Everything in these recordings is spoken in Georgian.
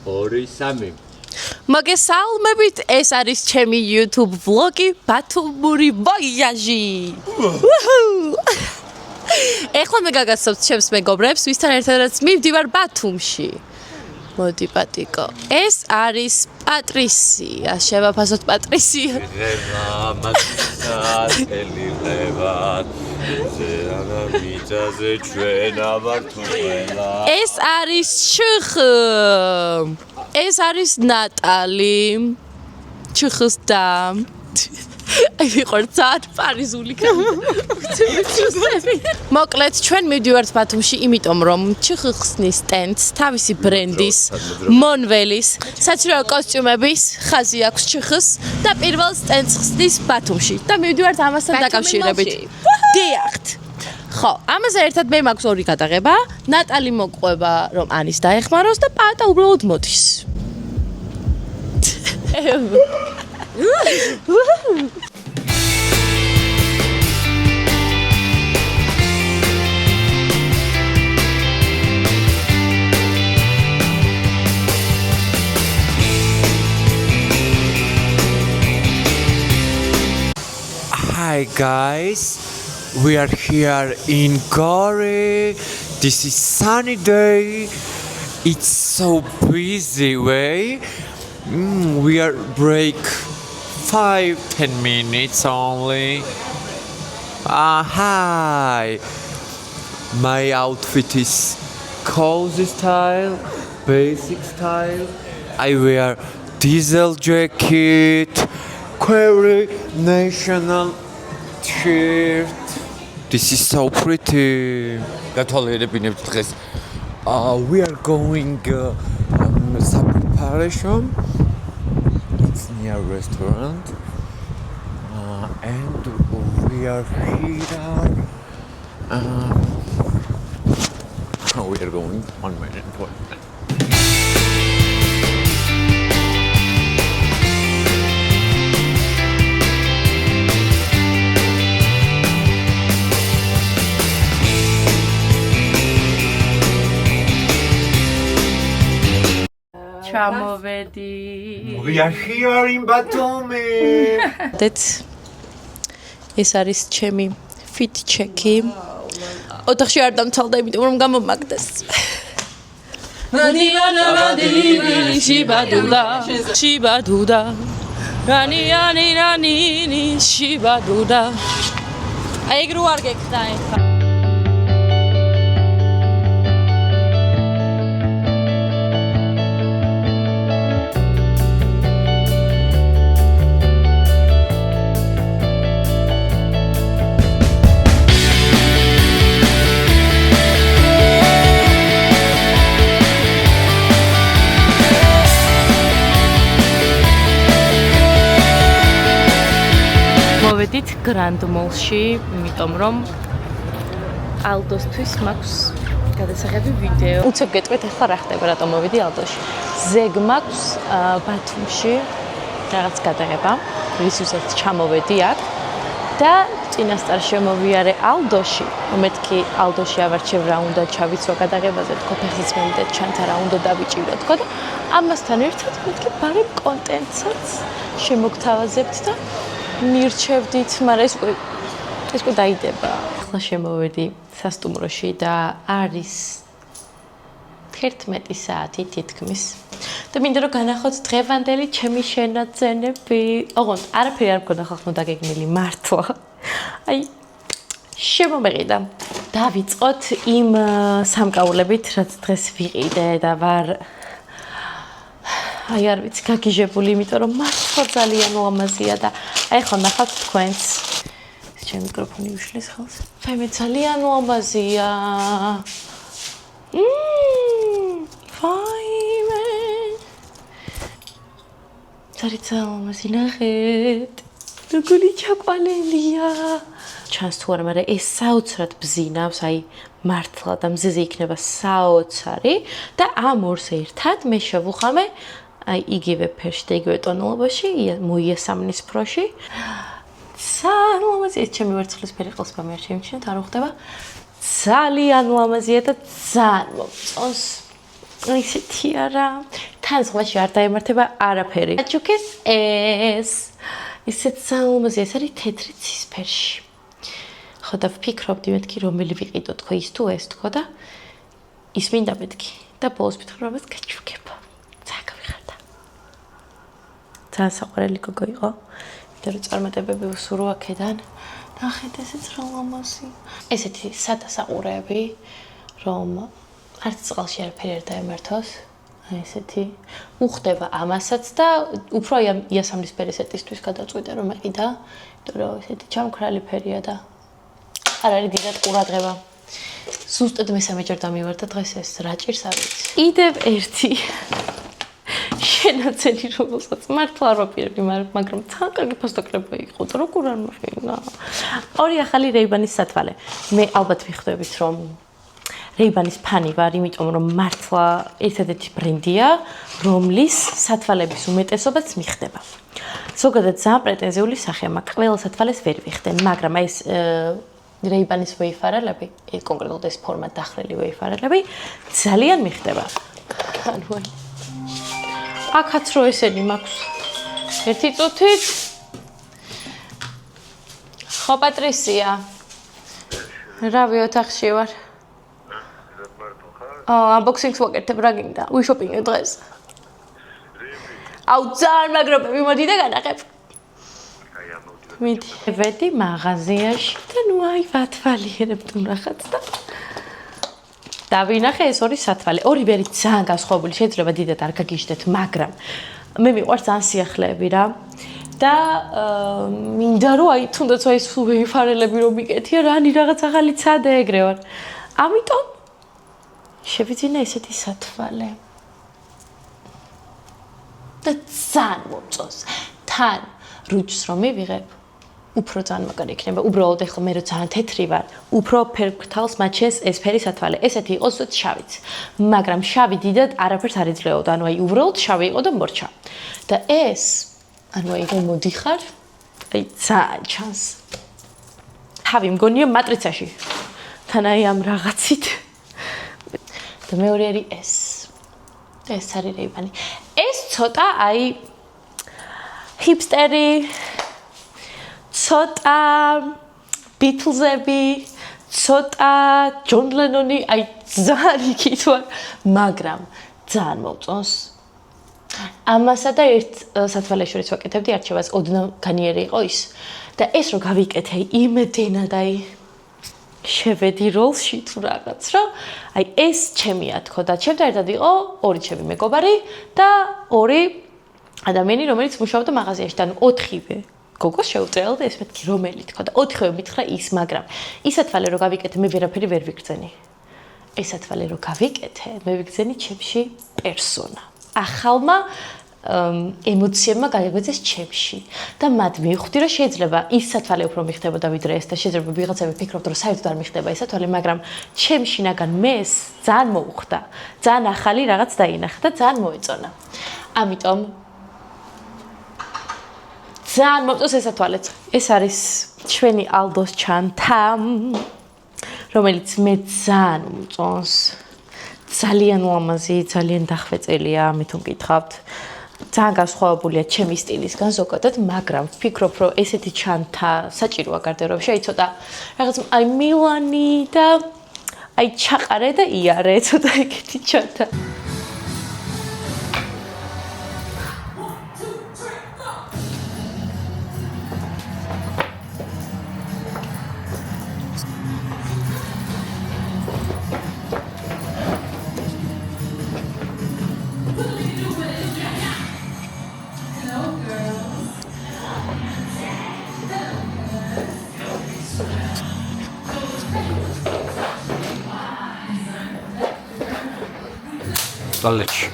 2-3 მოგესალმებით, ეს არის ჩემი YouTube vlog-ი ბათუმური ვოიაჟი. ეხლა მე გაგაცნობთ ჩემს მეგობრებს, ვისთან ერთადაც მივდივარ ბათუმში. მოდი პატიკო. ეს არის პატრისია, შევაფასოთ პატრისია. ეს არის ჩხ. ეს არის ნატალი. ჩხს და აი ვიყორცად პარიზული მოკლედ ჩვენ მივდივართ ბათუმში, იმიტომ რომ ჩხ ხსნის სტენდს თავისი ბრენდის მონველის საჭირო კოსტიუმების ხაზი აქვს ჩხს და პირველ სტენდს ხსნის ბათუმში და მივდივართ ამასთან დაკავშირებით. დიახთ. ხო, ამაზე ერთად მე მაქვს ორი გადაღება. ნატალი მოყვება რომ ანის დაეხმაროს და პატა უბრალოდ მოდის. Hi guys, we are here in Gore. This is sunny day. It's so busy way. We are break 5-10 minutes only. Hi. My outfit is cozy style, basic style. I wear diesel jacket, Query national shirt. This is so pretty. We are going some preparation. It's near restaurant. And we are here. We are going 1 minute. ჩამოვედი. We are here in Batumi. ეს არის ჩემი fit check-ი. ოთახში არ დამცალდა, იმიტომ რომ გამომაგდეს. შიბადუდა. რანი შიბადუდა. აი ეგ რო არ გეკდა ეხლა. მოვედით Grand Mall-ში, იმიტომ რომ Aldos-თვის მაქვს გადასაღები ვიდეო. უცებ გეტყვით ახლა რა ხდება, რატომ მოვედი Aldos-ში. ზეგ მაქვს ბათუმში რაღაც გადაღება, რისთვისაც ჩამოვედი აქ და წინასწარ შემოვიარე Aldos-ში. მეთქი Aldos-ში ავარჩევ რა უნდა ჩავიცვა გადაღებაზე, თქო ფეხიც მოვიდა ჩანთა რა უნდა დავიჭირო, თქო და ამასთან ერთად მეთქი ბარემ კონტენტსაც შემოგთავაზებთ და მირჩევდით, მაგრამ ეს უკვე დაიდება. ახლა შემოვედი სასტუმროში და არის 11 საათი თითქმის. და მინდა რომ განახოთ დღევანდელი ჩემი შენაძენები. ოღონდ არაფერი არ მქონდა ხალხმა დაგეგმილი მართლა. აი შემომეყიდა. დავიწყოთ იმ სამკაულებით, რაც დღეს ვიყიდე და ვარ აი არ ვიცი, გაგიჟებული, იმიტომ რომ მართლა ძალიან ლამაზია და აი ხო ნახავთ თქვენს. ეს ჩემი მიკროფონი უშლის ხელს. მე ძალიან ლამაზია. ვაიმე. ძალიან ლამაზი ნახეთ. როგორი ჩაყვალელია. ჩანს თუ არა, მაგრამ ეს საოცრად ბზინავს, აი მართლა და მზეზე იქნება საოცარი და ამ ორს ერთად მე შევუხამე აი იგივე ფერში და იგივე ტონალობაში, მოიასამნის ფროში. ძალიან ლამაზია, ეს ჩემი ვერცხლის ფერი ყელსება მე არ შემჩნევთ, არ უხდება. ძალიან ლამაზია და ძალიან მომწონს. ისეთი არა. თან ზღვაში არ დაემართება არაფერი. აჩუქეს ეს ისეთ საალმაზი ეს არის თეთრი ცისფერში. ხო და ვფიქრობდი მეთქი რომელი ვიყიდო თქო ის თუ ეს თქო და ის მინდა მეთქი და ბოლოს ვფიქრობ რომ ეს გაჩუქება. ძალიან გავიხარდა. ძალიან საყვარელი გოგო იყო. ვიდრე რომ წარმატებები უსურო აქედან. ნახეთ ესეც რა ლამაზი. ესეთი სადასაყურეები რომ არც წყალში არაფერი არ დაემართოს. აი ესეთი უხდება ამასაც და უფრო იასამნისფერი სეტისთვის გადაწყვიტე რომ ეყიდა, იმიტომ რომ ესეთი ჩამქრალი ფერია და არ არის დიდად ყურადღება. ზუსტად მესამე ჯერ დამივარდა დღეს ეს რა ჭირს არ ვიცი. კიდევ ერთი შენაცელი რომელსაც მართლა არ ვაპირებდი, მაგრამ თან კარგი ფასდაკლება იყო და როგორ არ მახინა. ორი ახალი რეიბანის სათვალე. მე ალბათ მიხვდებით რომ რეიბანის ფანი ვარ, იმიტომ რომ მართლა ერთადერთი ბრენდია, რომლის სათვალების უმეტესობაც მიხდება. ზოგადად ძალიან პრეტენზიული სახეა, მაგრამ ყველა სათვალეს ვერ ვიხდე, მაგრამ ეს რეიბანის ვეიფარელები, კონკრეტულად ეს ფორმად დახრილი ვეიფარელები ძალიან მიხდება. ანუ აქაც რო ესენი მაქვს. ერთი წუთით. ხო პატრისია. რავი ოთახში ვარ. unboxing-ს ვაკეთებ რა გინდა? ვიშოპინგე დღეს. აუ ძალიან მაგრობები მოდი და განახებ. მიდი. ვედი მაღაზიაში და ნუ აი ვათვალიერებ თუ რაღაც და დავინახე ეს ორი სათვალე. ორივე არის ძალიან განსხვავებული, შეიძლება დიდად არ გაგიჟდეთ, მაგრამ მე მიყვარს ძალიან სიახლეები რა. და მინდა რომ აი თუნდაც აი სულ ვეიფარელები რომ მიკეთია, რანი რაღაც ახალი ცადე ეგრე ვარ. ამიტომ შევიძინე ესეთი სათვალე. და ძალიან მომწონს. თან რუჩს რომ მივიღებ, უფრო ძალიან მაგარი იქნება. უბრალოდ ეხლა მე რო ძალიან თეთრი ვარ, უფრო ფერფრთალს მაჩენს ეს ფერი სათვალე. ესეთი იყოს უცებ შავიც. მაგრამ შავი დიდად არაფერს არ იძლეოდა. ანუ აი უბრალოდ შავი იყო და მორჩა. და ეს ანუ აი რომ მოდიხარ, აი ძალიან ჩანს. თავი მგონია მატრიცაში. თან აი ამ რაღაცით. და მეორე არის ეს. ეს არის რეიბანი. ეს ცოტა აი ჰიპსტერი ცოტა ბიტლზები, ცოტა ჯონ ლენონი, აი ძალიან იქით ვარ, მაგრამ ძალიან მომწონს. ამასა და ერთ სათვალეს შორის ვაკეთებდი არჩევას, ოდნავ განიერი იყო ის. და ეს რო გავიკეთე, იმდენად აი შევედი როლში თუ რაღაც, რომ აი ეს ჩემია თქო და ჩემთან ერთად იყო ორი ჩემი მეგობარი და ორი ადამიანი, რომელიც მუშაობდა მაღაზიაში და 4-ვე. გოგოს შეუწევდა ეს მეთქი რომელი თქო და 4-ვე მითხრა ის, მაგრამ ის სათვალე რო გავიკეთე, მე ვერაფერი ვერ ვიგრძენი. ეს სათვალე რო გავიკეთე, მე ვიგრძენი ჩემში პერსონა. ახალმა ემოციებმა გაიგვეცეს ჩემში და მათ მივხვდი რომ შეიძლება ის სათვალე უფრო მიხდებოდა ვიდრე ეს და შეიძლება ვიღაცები ფიქრობთ რომ საერთოდ არ მიხდება ეს სათვალე, მაგრამ ჩემში ნაგან მეს ძალიან მოუხდა. ძალიან ახალი რაღაც დაინახა და ძალიან მოეწონა. ამიტომ ძალიან მომწონს ეს სათვალეც. ეს არის ჩვენი ალდოს ჩანთა, რომელიც მე ძალიან მომწონს. ძალიან ლამაზი, ძალიან დახვეწელია, მე თუ მკითხავთ. ძალიან განსხვავებულია ჩემი სტილისგან ზოგადად, მაგრამ ვფიქრობ, რომ ესეთი ჩანთა საჭიროა გარდერობაში, აი ცოტა რაღაც აი მილანი და აი ჩაყარე და იარე, ცოტა ეგეთი ჩანთა. College.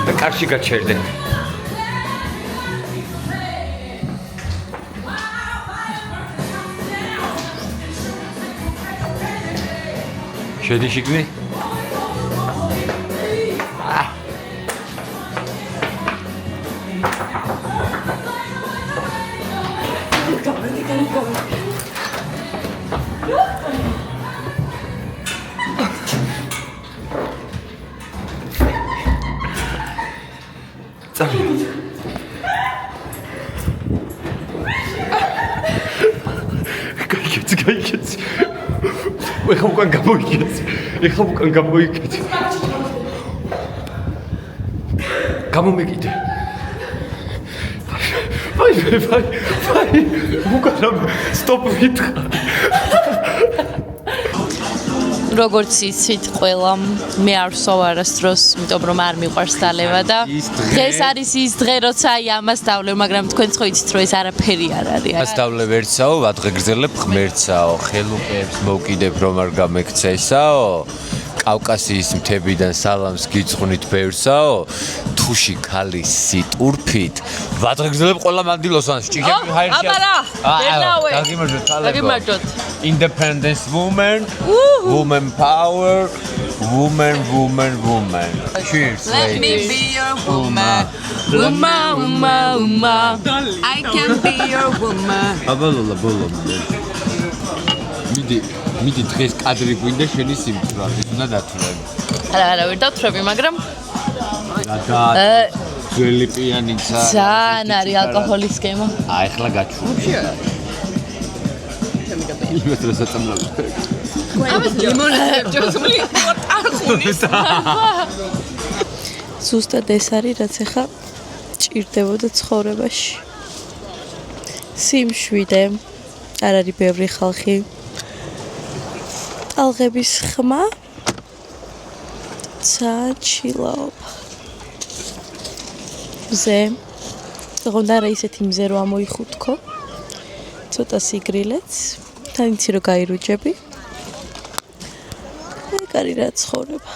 და კარში გაჩერდე. შედი შიგნი? გაიგეც. ეხლა უკან გამოიგეც. გამომეკიდე. ვაი. უკან სტოპ ვიტყა. როგორც იცით ყველა მე არ ვსვავ არასდროს, იმიტომ რომ არ მიყვარს დალევა და დღეს არის ის დღე, როცა აი ამას დავლევ, მაგრამ თქვენც ხო იცით, რომ ეს არაფერი არ არის. მას დავლევ ერთსაო, ვადღეგრძელებ ღმერთსაო, ხელუყებს მოვკიდებ რომ არ გამექცესაო. კავკასიის მთებიდან სალამს გიძღვნით ბევრსაო, თუში ქალის სიტურფით ვადღეგრძელებ ყველა მანდილოსანს, ჭიქები ჰაერში. დაგიმარჯვეთ. Independence woman, woman power, woman. Cheers. Let me be your woman. Woman. I can be your woman. აბალოლა ბოლომდე. მიდი დღეს კადრი გვინდა შენი სიმწვრა, ის უნდა დათვლები. არა, ვერ დათვლები, მაგრამ ძველი პიანიცა. ძალიან არის ალკოჰოლის სქემა. ეხლა გაჩვენე. იმას რა საწამლავი. ამას ლიმონადებს ჯოსმული არ ხუნის. ზუსტად ეს არის, რაც ახლა ჭირდებოდა ცხოვრებაში. სიმშვიდე, არ არის ბევრი ხალხი. ტალღების ხმა, ჩილაობა. მზე, თქონდა რა ისეთი მზე რო ამოიხუთქო. ცოტა სიგრილეც, თან იცი რომ გაირუჯები. ეგ არის რა ცხოვრება.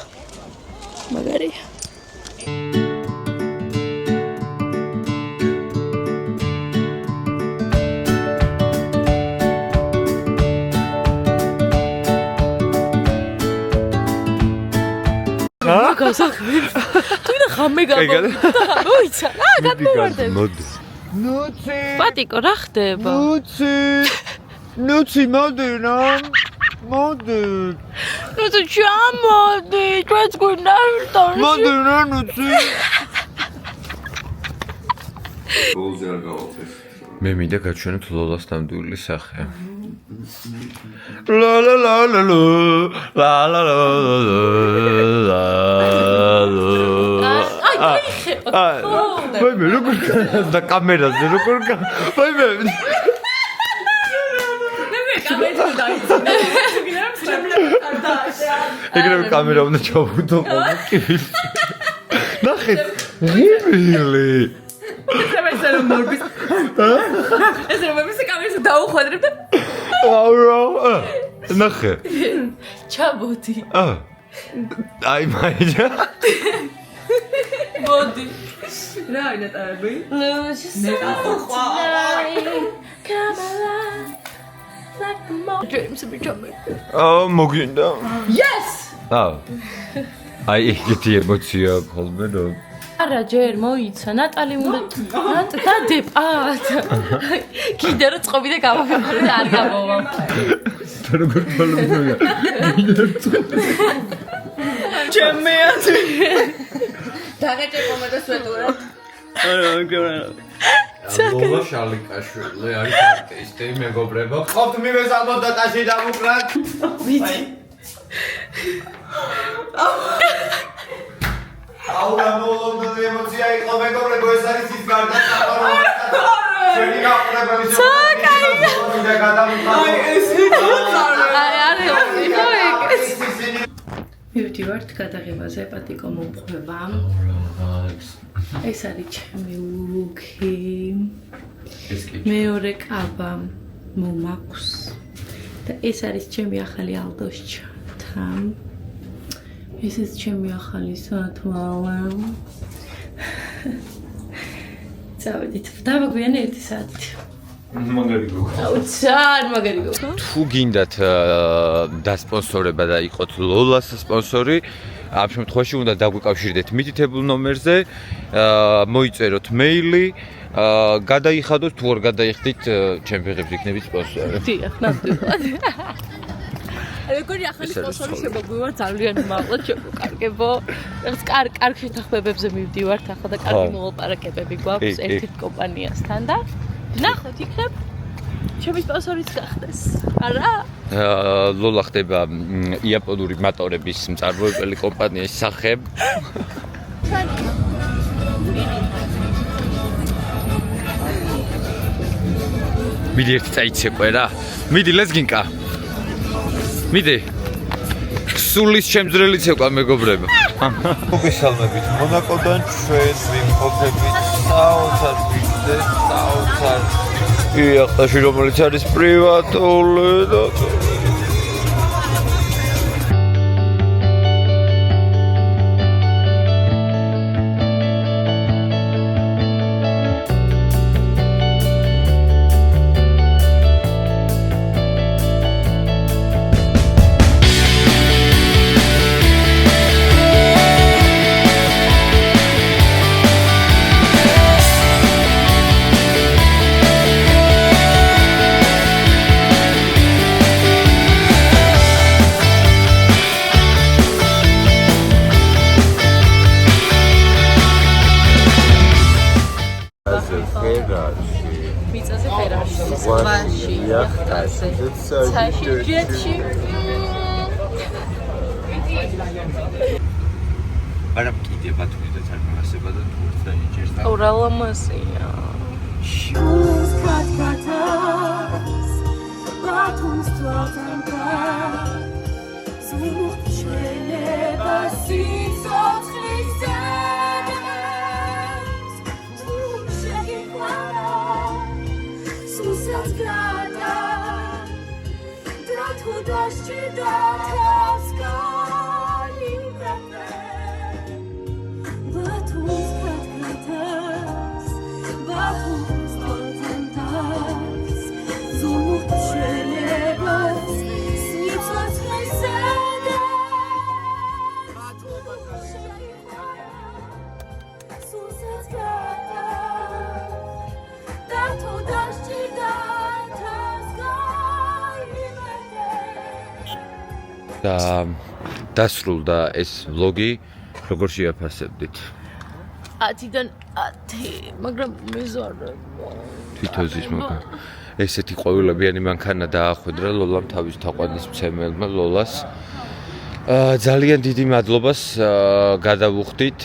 მაგარია. გასახვით. თვითონ ხამე გამოვიდა. მოიცა. გადმოვარდე. ნუცი. პატიკო რა ხდება? ნუცი მოდი რა. მოდი. ნუცი ჩამოდი. ჩვენც გვინდა ერთად. მოდი რა ნუცი. ბოლზე არ გავაკეთე. მე მინდა გაჩვენოთ ლოლას ნამდვილი სახე. ვაიმე, როგორ და კამერაზე როგორ ვაიმე. ეგრევე კამერა უნდა ჩავუდო ყოველთვის. ნახეთ, ღიმილი. ეს რომ მორბის. ეს რომ მორბის კამერას დაუხვადრებ და აურო. ნახე. ჩაბოდი. აი მაიჯა. მოდი. რა είναι τα ები? მოგინდა. Yes! აი ეგეთი ემოცია ხოლმე რომ არა ჯერ მოიცა ნატალი უნდა დადებათ. კიდე რო წყობი და გამაფერხე და არ გამოვა. როგორ თვალობია. ჩემი აზრი. დაგეჭებომა და სვეტურად. არა, მგონა. ლოლა შალიკაშვილი არის არტისტი, მეგობრებო. ყოფთ მივესალმოთ და ტაში დავუკრათ. ვიცი. აუ გამოლოდო ემოცია იყო მეგობრებო, ეს არის ის გარდაცვალება. შენი გაყრება ის უნდა გადამიყავო. აი ეს მივდივართ გადაღებაზე, პატიკო მომყვება. ეს არის ჩემი ლუკი. მეორე კაბა მომაქვს. და ეს არის ჩემი ახალი ალდოს ჩანთა. ესეც ჩემი ახალი სათვალე. წავედით. დავაგვიანე 1 საათით. მაგარი გოგო. ძალიან მაგარი გოგო. თუ გინდათ დასპონსორება და იყოთ ლოლას სპონსორი, ამ შემთხვევაში უნდა დაგვიკავშირდეთ მითითებულ ნომერზე, მოიწეროთ მეილი, გადაიხადოთ თუ არ გადაიხდით, ჩემ ფეხებს იქნებით სპონსორი. დიახ, ნამდვილად. როგორი ახალი სპონსორი შემოგვივა ძალიან მაღლა შემოგკარგებო. რაღაც კარგ შეთანხმებებზე მივდივართ ახლა და კარგი მოლაპარაკებები გვაქვს ერთ-ერთ კომპანიასთან და ნახოთ იქნებ ჩემი სპონსორიც გახდეს. არა? ლოლა ხდება იაპონური მატორების მწარმოებელი კომპანიის სახე. მიდი ერთი წაიცეკვე რა. მიდი ლეზგინკა. მიდი. სულის შემძრელი ცეკვა მეგობრებო. მოგესალმებით მონაკოდან ჩვენ ვიმყოფებით საოცარ ვიზზე, საოცარ იახტაში რომელიც არის პრივატული და მიწაზე ფერაში, ზღვაში, იახტაზე, ცაში, ჯეტში. არა კიდე ბათუმი და წარმოგასება და თურქ და ნიჭერს და ურალამასია. და დასრულდა ეს ვლოგი, როგორ შეაფასებდით? 10-დან 10, მაგრამ მეზარება. თვითოზის მოგა. ესეთი ყვავილებიანი მანქანა დაახვედრა ლოლამ თავის თაყვანისმცემელმა ლოლას. ძალიან დიდი მადლობას გადავუხდით.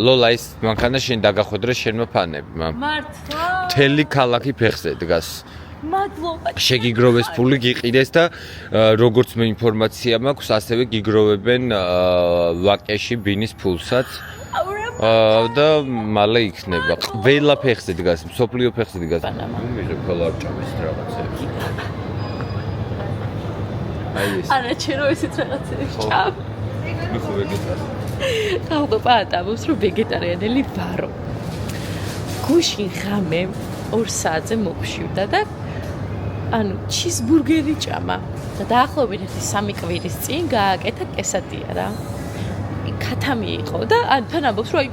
ლოლა ეს მანქანა შენ დაგახვედრა შენმა ფანებმა. მართლა? მთელი ქალაქი ფეხზე დგას. მადლობა. შეგიგროვეს ფული გიყიდეს და როგორც მე ინფორმაცია მაქვს, ასევე გიგროვებენ ვაკეში ბინის ფულსაც. და მალე იქნება. ყველა ფეხზე დგას, მსოფლიო ფეხზე დგას. მიღებ ხოლმე არჭამის რაღაცებს. აი ეს. არა, ჩერო ესეც რაღაცებს ჭამ. მე ხო ვეგეტარი. ხალხო პატამობს, რომ ვეგეტარიანელი ვარო. გუშინ ღამე 2 საათზე მოვშივდა და ანუ ჩიზბურგერი ჭამა და დაახლოებით 3 კვირის წინ გააკეთა კესატია რა. ქათამი იყო და ან თან ამბობს რომ აი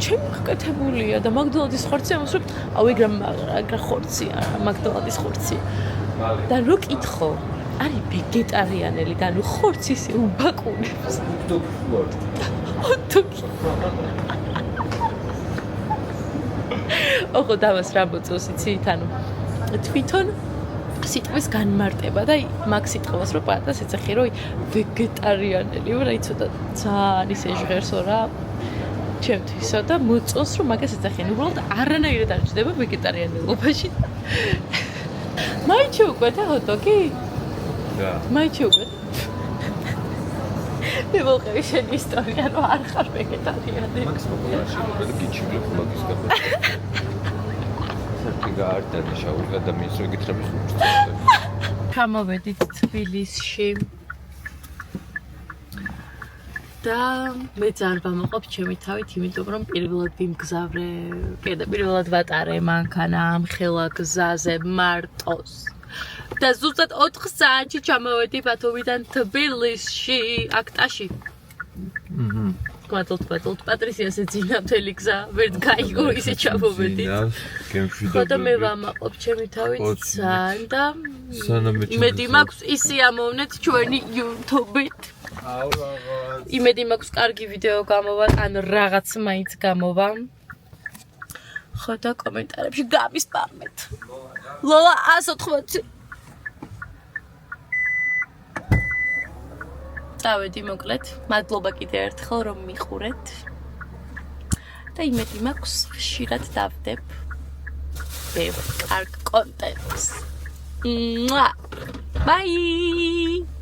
ჩემი გაკეთებულია და მაკდონალდის ხორცი ამბობს რომ აუ ეგრა ხორცია რა მაკდონალდის ხორცი. და რო კითხო არის ვეგეტარიანელი და ანუ ხორცის უბაკუნებს. ოღო დავას რა მოწოს იცით ანუ თვითონ სიტყვის განმარტება და მაგ სიტყვას რო პატას ეცახი რომ ვეგეტარიანელი ვარ აი ცოტა ძალიან ისე ჟღერსო რა ჩემთვისო და მოწოს რომ მაგას ეცახი უბრალოდ არანაირად არ ჩდება ვეგეტარიანელობაში მაიჩი უკვე ჰოტოგი? და მაიჩი უკვე მე მოყევი შენი ისტორია რომ არ ხარ ვეგეტარიანელი მაგის პოპულარში და გიჩივლებ მაგის გაბა გაარდა და შაური ადამიანს რო გითხრების უბრალოდ. ჩამოვედით თბილისში. და მე ძალიან ვამაყობ ჩემი თავით, იმიტომ რომ პირველად ვიმგზავრე, პირველად ვატარე მანქანა ამ ხელა გზაზე მარტოს. და ზუსტად 4 საათში ჩამოვედი ბათუმიდან თბილისში, აქტაში. მადლობთ, პატრისიას ეძინა მთელი გზა, ვერ გაიგო ისე ჩამოვედი. ხო და მე ვამაყობ ჩემი თავით ძალიან და იმედი მაქვს ისი ამოვნეთ ჩვენი YouTube-ით. იმედი მაქვს კარგი ვიდეო გამოვა, ან რაღაც მაინც გამოვა. ხო და კომენტარებში გამისპამეთ. ლოლა 180. დავედი მოკლედ. მადლობა კიდევ ერთხელ რომ მიყურეთ. და იმედი მაქვს ხშირად დავდებ. ბევრ კარგ კონტენტს. Bye!